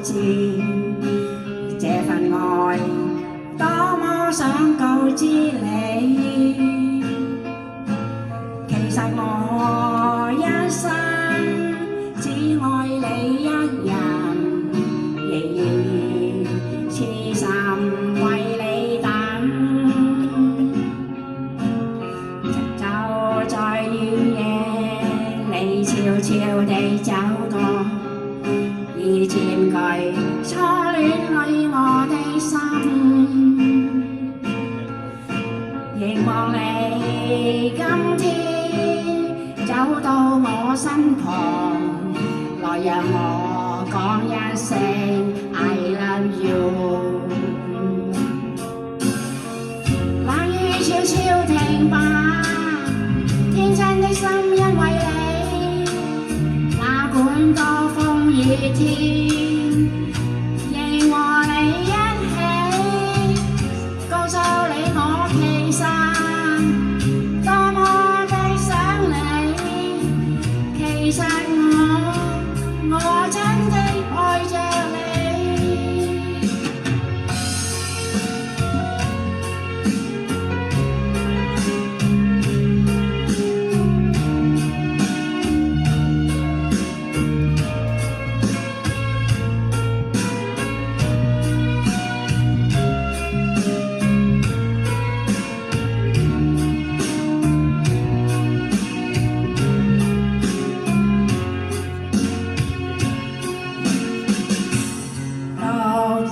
知，這份愛多麼想告知你。其實我一生只愛你一人，仍然痴心為你等。就在雨夜，你悄悄地走過，已佔據初戀裏我的心。凝望你今天走到我身旁，來讓我講一聲 I love you。 冷雨悄悄停吧，天真的心因為你，哪管多風雨天，仍和你一起，告訴你我其實多麼的想你。其實我真的愛着你。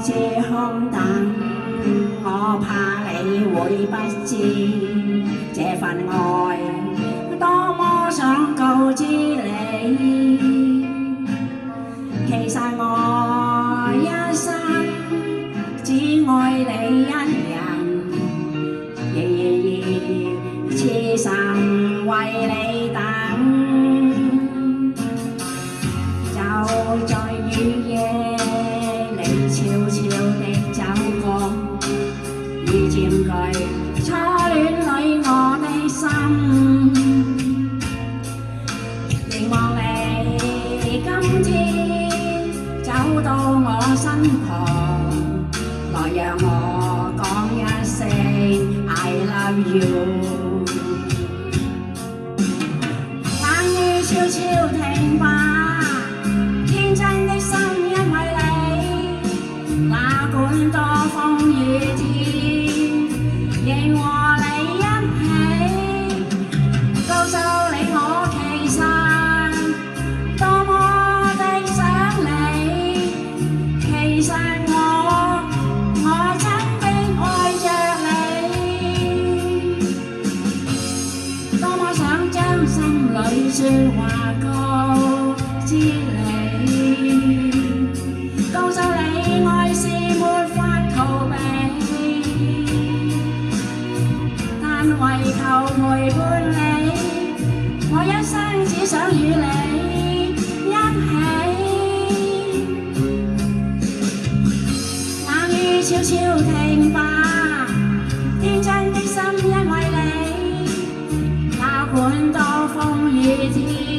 這空等，我怕你會不知，這份愛多麼想告知你。其實我一生只愛你一人，仍然痴心為你等。就在雨夜，悄悄地走過，已佔據初戀裏我的心。凝望你今天走到我身旁，來讓我講一聲 I love you。 冷雨悄悄停吧，天真的心因為你，哪管多風雨天，仍和你一起，告訴你我其實多麼的想你。其實我真的愛着你，多麼想將心裏說話告知你，告訴你愛是沒法逃避，但為求陪伴你，我一生只想與你一起。冷雨悄悄停吧，天真的心因為你，哪管多風雨天。